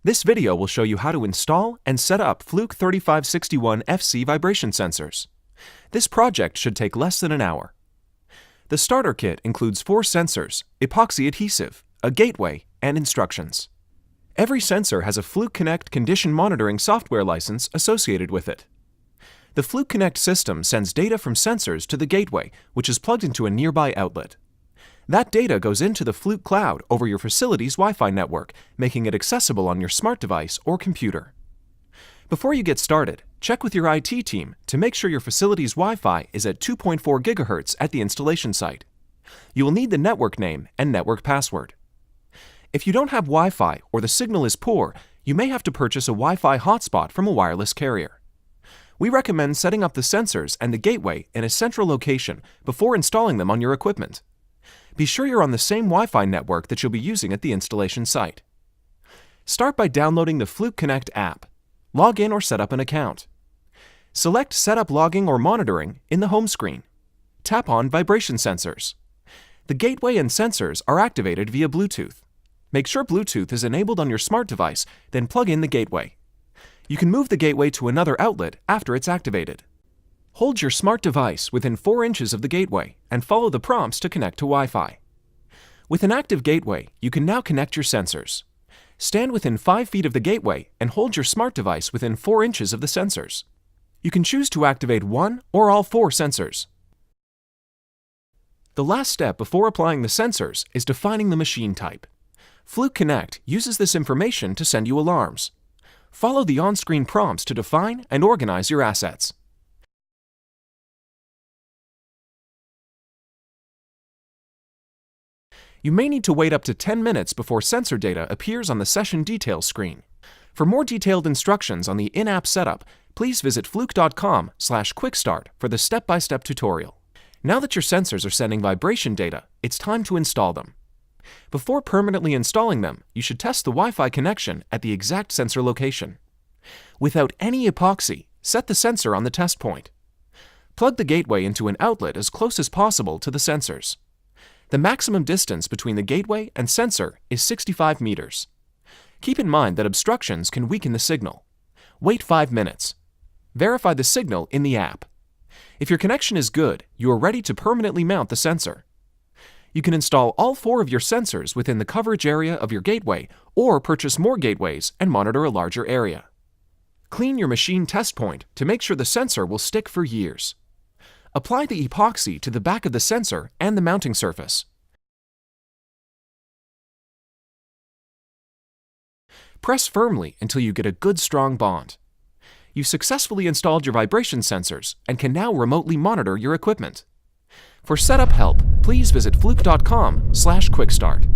This video will show you how to install and set up Fluke 3561FC vibration sensors. This project should take less than an hour. The starter kit includes 4 sensors, epoxy adhesive, a gateway, and instructions. Every sensor has a Fluke Connect condition monitoring software license associated with it. The Fluke Connect system sends data from sensors to the gateway, which is plugged into a nearby outlet. That data goes into the Fluke cloud over your facility's Wi-Fi network, making it accessible on your smart device or computer. Before you get started, check with your IT team to make sure your facility's Wi-Fi is at 2.4 GHz at the installation site. You will need the network name and network password. If you don't have Wi-Fi or the signal is poor, you may have to purchase a Wi-Fi hotspot from a wireless carrier. We recommend setting up the sensors and the gateway in a central location before installing them on your equipment. Be sure you're on the same Wi-Fi network that you'll be using at the installation site. Start by downloading the Fluke Connect app. Log in or set up an account. Select Set up Logging or Monitoring in the home screen. Tap on Vibration Sensors. The gateway and sensors are activated via Bluetooth. Make sure Bluetooth is enabled on your smart device, then plug in the gateway. You can move the gateway to another outlet after it's activated. Hold your smart device within 4 inches of the gateway and follow the prompts to connect to Wi-Fi. With an active gateway, you can now connect your sensors. Stand within 5 feet of the gateway and hold your smart device within 4 inches of the sensors. You can choose to activate one or all 4 sensors. The last step before applying the sensors is defining the machine type. Fluke Connect uses this information to send you alarms. Follow the on-screen prompts to define and organize your assets. You may need to wait up to 10 minutes before sensor data appears on the session details screen. For more detailed instructions on the in-app setup, please visit fluke.com/quickstart for the step-by-step tutorial. Now that your sensors are sending vibration data, it's time to install them. Before permanently installing them, you should test the Wi-Fi connection at the exact sensor location. Without any epoxy, set the sensor on the test point. Plug the gateway into an outlet as close as possible to the sensors. The maximum distance between the gateway and sensor is 65 meters. Keep in mind that obstructions can weaken the signal. Wait 5 minutes. Verify the signal in the app. If your connection is good, you are ready to permanently mount the sensor. You can install all 4 of your sensors within the coverage area of your gateway or purchase more gateways and monitor a larger area. Clean your machine test point to make sure the sensor will stick for years. Apply the epoxy to the back of the sensor and the mounting surface. Press firmly until you get a good strong bond. You've successfully installed your vibration sensors and can now remotely monitor your equipment. For setup help, please visit fluke.com/quickstart.